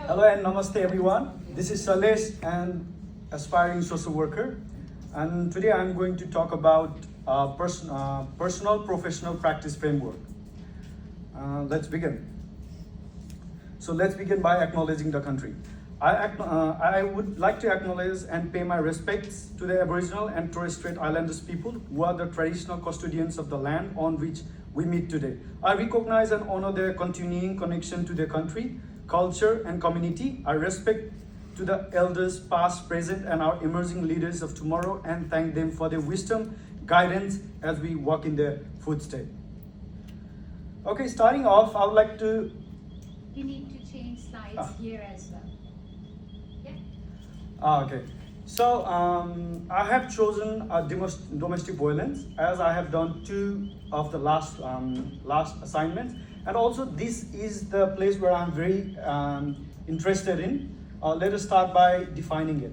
Hello and namaste everyone. This is Salesh, an aspiring social worker, and today I'm going to talk about personal professional practice framework. Let's begin. So let's begin by acknowledging the country. I would like to acknowledge and pay my respects to the Aboriginal and Torres Strait Islanders people who are the traditional custodians of the land on which we meet today. I recognize and honor their continuing connection to their country, culture, and community. I respect to the elders past, present, and our emerging leaders of tomorrow, and thank them for their wisdom, guidance as we walk in their footsteps. Okay, starting off, I would like to You need to change slides here as well. Yeah. Okay. So I have chosen domestic violence as I have done two of the last assignments, and also this is the place where I'm very interested in. Let us start by defining it.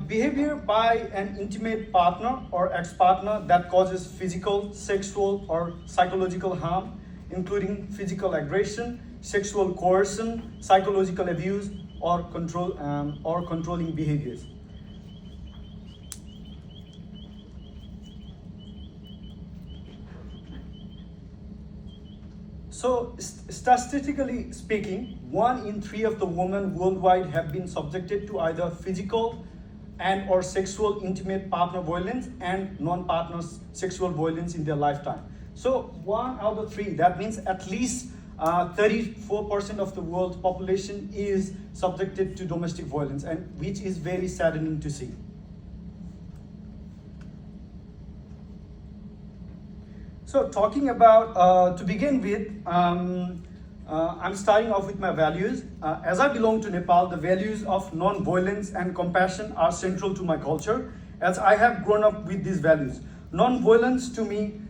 Behavior by an intimate partner or ex-partner that causes physical, sexual, or psychological harm, including physical aggression, sexual coercion, psychological abuse, or controlling behaviors. So, statistically speaking, 1 in 3 of the women worldwide have been subjected to either physical and or sexual intimate partner violence and non-partner sexual violence in their lifetime. So 1 out of 3, that means at least 34% of the world's population is subjected to domestic violence, and which is very saddening to see. So talking about, to begin with, I'm starting off with my values. As I belong to Nepal, the values of non-violence and compassion are central to my culture, as I have grown up with these values. Non-violence to me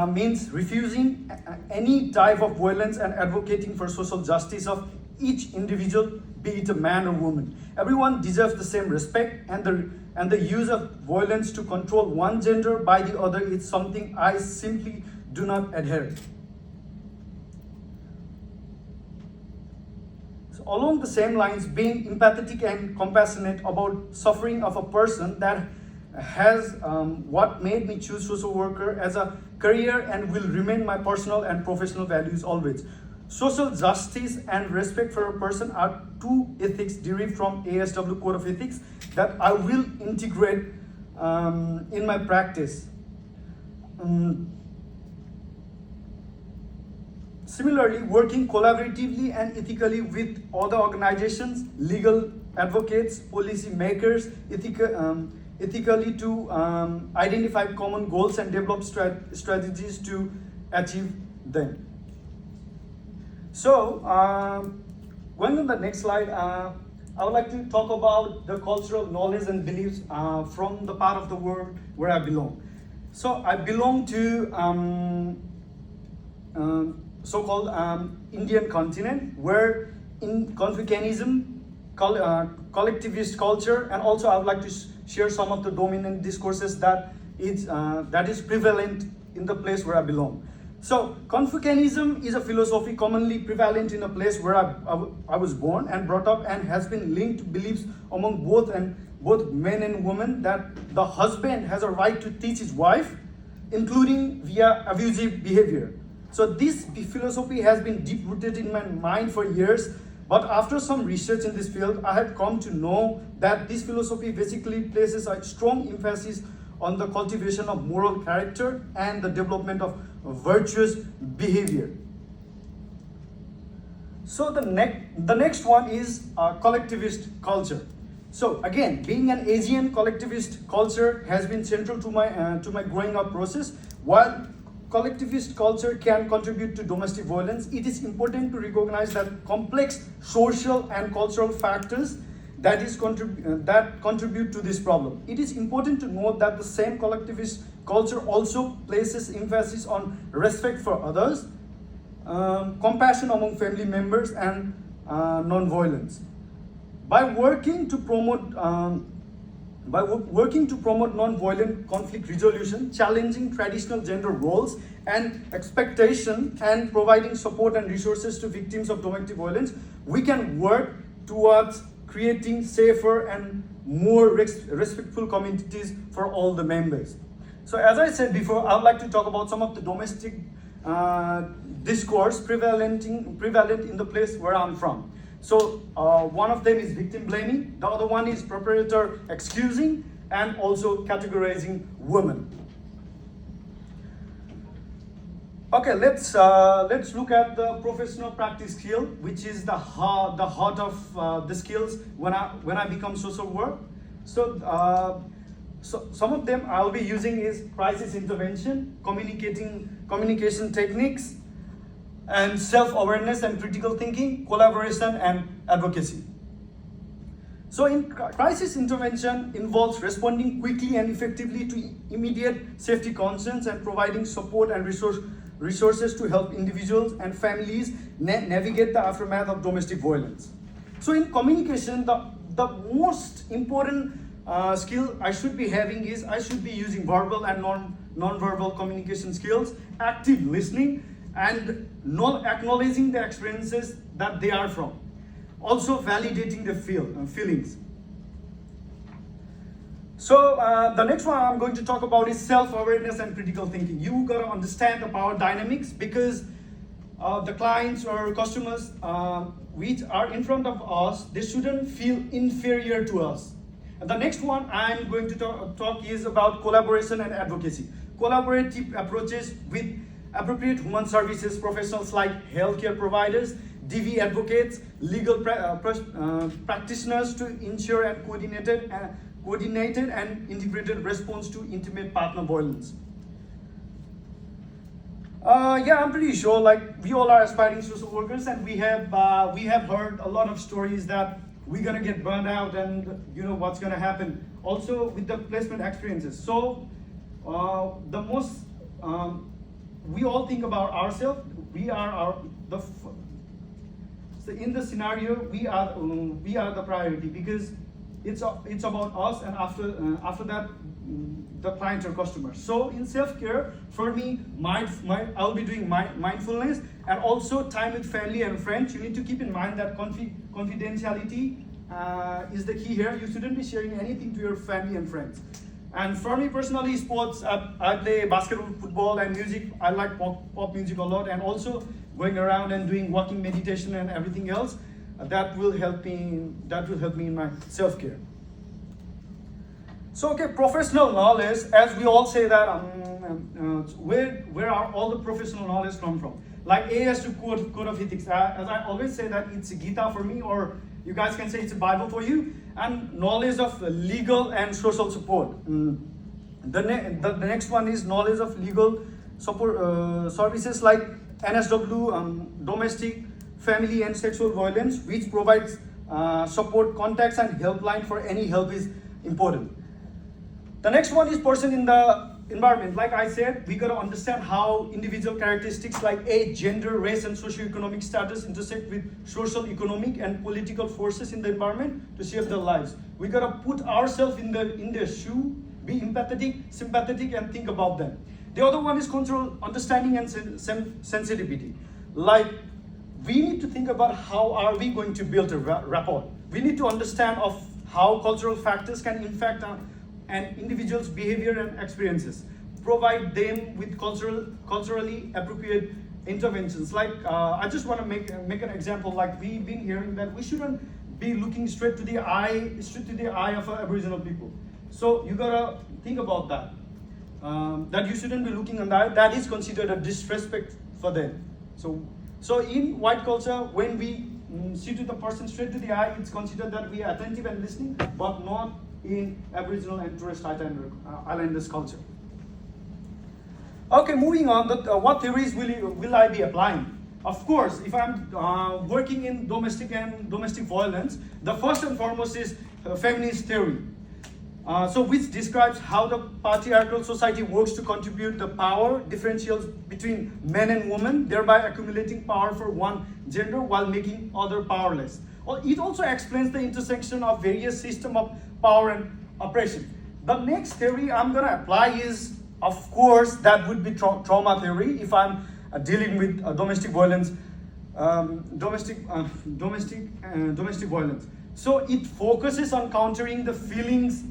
means refusing any type of violence and advocating for social justice of each individual, be it a man or woman. Everyone deserves the same respect, and the use of violence to control one gender by the other is something I simply do not adhere. So along the same lines, being empathetic and compassionate about suffering of a person that has what made me choose social worker as a career and will remain my personal and professional values always. Social justice and respect for a person are two ethics derived from ASW Code of Ethics that I will integrate in my practice. Similarly, working collaboratively and ethically with other organizations, legal advocates, policy makers, ethically to identify common goals and develop strategies to achieve them. So, going on the next slide, I would like to talk about the cultural knowledge and beliefs from the part of the world where I belong. So, I belong to so-called Indian continent, where in Confucianism, collectivist culture, and also I would like to share some of the dominant discourses that is prevalent in the place where I belong. So Confucianism is a philosophy commonly prevalent in a place where I was born and brought up, and has been linked to beliefs among both men and women that the husband has a right to teach his wife, including via abusive behavior. So this philosophy has been deep rooted in my mind for years, but after some research in this field, I have come to know that this philosophy basically places a strong emphasis on the cultivation of moral character and the development of virtuous behavior. So the next one is collectivist culture. So again, being an Asian, collectivist culture has been central to my growing up process. While collectivist culture can contribute to domestic violence, it is important to recognize that complex social and cultural factors that contribute to this problem. It is important to note that the same collectivist culture also places emphasis on respect for others, compassion among family members, and non-violence. By working to promote by working to promote non-violent conflict resolution, challenging traditional gender roles and expectation, and providing support and resources to victims of domestic violence, we can work towards creating safer and more respectful communities for all the members. So as I said before, I would like to talk about some of the domestic discourse prevalent in the place where I'm from. So one of them is victim blaming, the other one is perpetrator excusing, and also categorizing women. Okay, let's look at the professional practice skill, which is the heart of the skills when I become social work. So some of them I'll be using is crisis intervention, communication techniques, and self-awareness and critical thinking, collaboration and advocacy. So in crisis intervention involves responding quickly and effectively to immediate safety concerns and providing support and resources to help individuals and families navigate the aftermath of domestic violence. So in communication, the most important skill I should be having is I should be using verbal and non-verbal communication skills, active listening, and acknowledging the experiences that they are from. Also validating the feelings. So the next one I'm going to talk about is self-awareness and critical thinking. You gotta understand the power dynamics, because the clients or customers which are in front of us, they shouldn't feel inferior to us. And the next one I'm going to talk is about collaboration and advocacy. Collaborative approaches with appropriate human services professionals like healthcare providers, DV advocates, legal practitioners to ensure a coordinated and integrated response to intimate partner violence. Yeah, I'm pretty sure like we all are aspiring social workers, and we have heard a lot of stories that we're gonna get burned out and you know what's gonna happen. Also with the placement experiences. So we all think about ourselves. So in the scenario, we are the priority, because it's about us, and after that, the clients or customers. So in self-care, for me, I'll be doing mindfulness and also time with family and friends. You need to keep in mind that confidentiality is the key here. You shouldn't be sharing anything to your family and friends. And for me personally, sports, I play basketball, football, and music. I like pop music a lot, and also going around and doing walking, meditation, and everything else. That will help me in my self-care. So okay, professional knowledge, as we all say that, where are all the professional knowledge come from? Like A as to code of ethics. As I always say that it's Gita for me, or you guys can say it's a Bible for you. And knowledge of legal and social support. The next one is knowledge of legal support services like NSW, domestic, family and sexual violence, which provides support, contacts and helpline for any help is important. The next one is person in the environment. Like I said, we gotta understand how individual characteristics like age, gender, race, and socioeconomic status intersect with social, economic, and political forces in the environment to shape their lives. We gotta put ourselves in their shoe, be empathetic, sympathetic, and think about them. The other one is control, understanding, and sensitivity. Like, we need to think about how are we going to build a rapport. We need to understand of how cultural factors can impact an individual's behavior and experiences. Provide them with culturally appropriate interventions. Like I just want to make an example. Like we've been hearing that we shouldn't be looking straight to the eye of Aboriginal people. So you gotta think about that. That you shouldn't be looking on that. That is considered a disrespect for them. So in white culture, when we see to the person straight to the eye, it's considered that we are attentive and listening, but not in Aboriginal and Torres Strait Islanders culture. Okay, moving on. What theories will I be applying? Of course, if I'm working in domestic violence, the first and foremost is feminist theory. So which describes how the patriarchal society works to contribute the power differentials between men and women, thereby accumulating power for one gender while making other powerless. It also explains the intersection of various systems of power and oppression. The next theory I'm going to apply is, of course, that would be trauma theory if I'm dealing with domestic violence, domestic violence. So it focuses on countering the feelings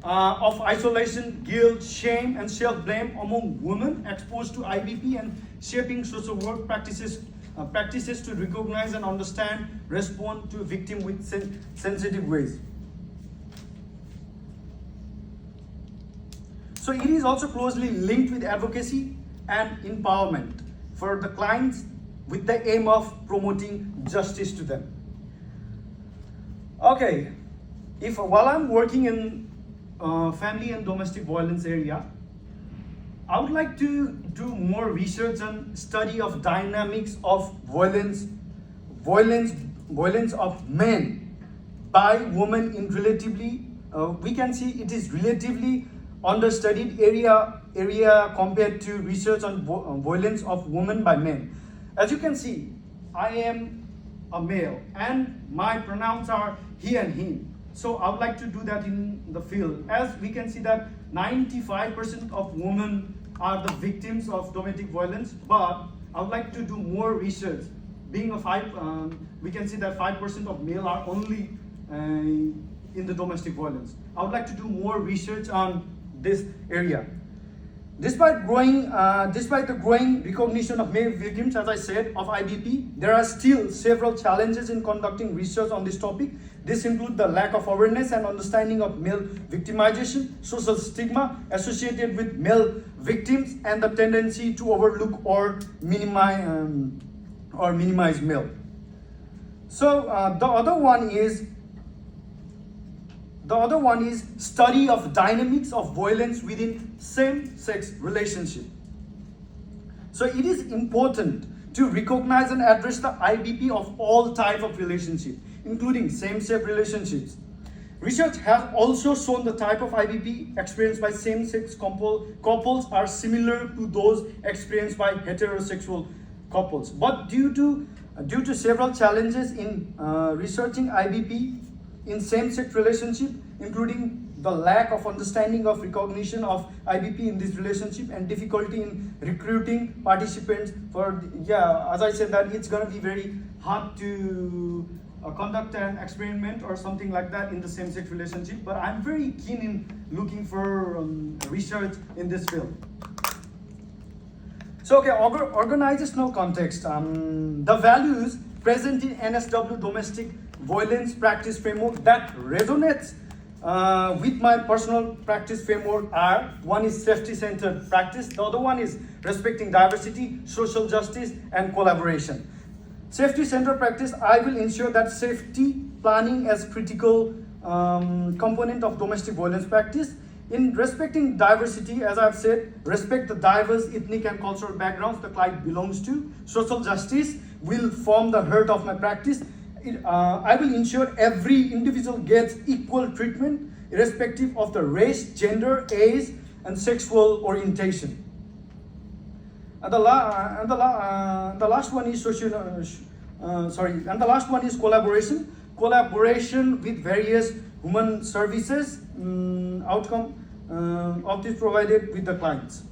of isolation, guilt, shame, and self-blame among women exposed to IBP, and shaping social work practices to recognize and understand, respond to victim with sensitive ways. So it is also closely linked with advocacy and empowerment for the clients with the aim of promoting justice to them. Okay, while I'm working in family and domestic violence area, I would like to do more research and study of dynamics of violence of men by women in relatively, we can see it is relatively understudied area compared to research on violence of women by men. As you can see, I am a male and my pronouns are he and him. So I would like to do that in the field. As we can see that 95% of women are the victims of domestic violence, but I would like to do more research. Being a we can see that 5% of male are only in the domestic violence. I would like to do more research on this area. Despite the growing recognition of male victims, as I said, of IBP, there are still several challenges in conducting research on this topic. This include the lack of awareness and understanding of male victimization, social stigma associated with male victims, and the tendency to overlook or minimize male. So the other one is study of dynamics of violence within same-sex relationship. So it is important to recognize and address the IBP of all types of relationships, including same-sex relationships. Research has also shown the type of IBP experienced by same-sex couples are similar to those experienced by heterosexual couples. But due to several challenges in researching IBP in same-sex relationship, including the lack of understanding of recognition of IBP in this relationship and difficulty in recruiting participants as I said, that it's going to be very hard to conduct an experiment or something like that in the same-sex relationship, but I'm very keen in looking for research in this field. So okay, organizational context. The values present in NSW domestic violence practice framework that resonates with my personal practice framework are: one is safety-centered practice, the other one is respecting diversity, social justice, and collaboration. Safety-centered practice, I will ensure that safety planning as critical component of domestic violence practice. In respecting diversity, as I've said, respect the diverse ethnic and cultural backgrounds the client belongs to. Social justice will form the heart of my practice. I will ensure every individual gets equal treatment, irrespective of the race, gender, age, and sexual orientation. And the last one is collaboration. Collaboration with various human services, outcome of this provided with the clients.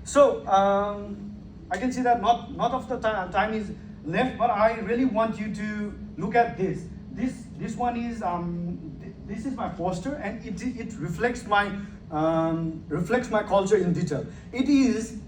So I can see that not of the time is left, but I really want you to look at this. This one is this is my poster, and it reflects my culture in detail. It is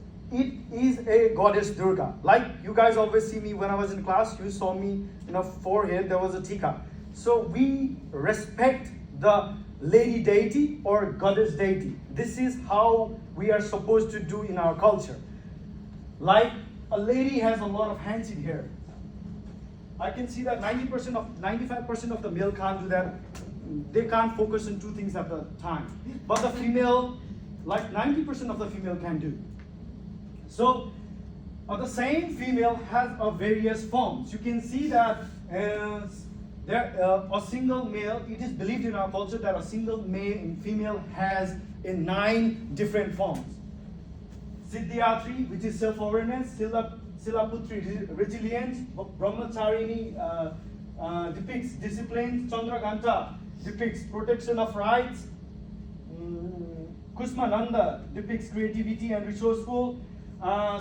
a goddess Durga. Like you guys always see me when I was in class, you saw me in a forehead, there was a tika. So we respect the lady deity or goddess deity. This is how we are supposed to do in our culture. Like a lady has a lot of hands in here. I can see that 95% of the male can't do that. They can't focus on two things at a time. But the female, like 90% of the female can do. So the same female has various forms. You can see that a single male, it is believed in our culture that a single male and female has 9 different forms. Siddhyatri, which is self-awareness, Silaputri, resilience, Brahmacharini depicts discipline, Chandraghanta depicts protection of rights, Kusmananda depicts creativity and resourceful.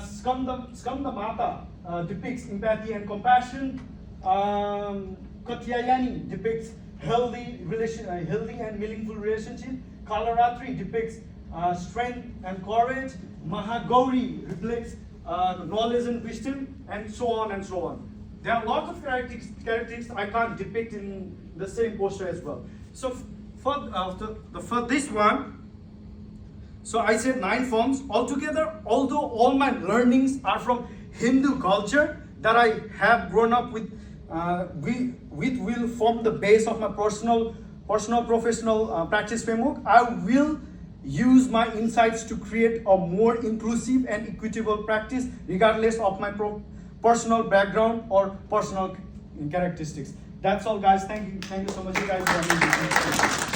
Skanda Mata depicts empathy and compassion. Katyayani depicts healthy and meaningful relationship. Kalaratri depicts strength and courage. Mahagauri reflects knowledge and wisdom, and so on and so on. There are lots of characteristics I can't depict in the same poster as well. So for this one, so I said 9 forms altogether. Although all my learnings are from Hindu culture that I have grown up with, will form the base of my personal professional practice framework. I will use my insights to create a more inclusive and equitable practice, regardless of my personal background or personal characteristics. That's all, guys. Thank you so much, you guys.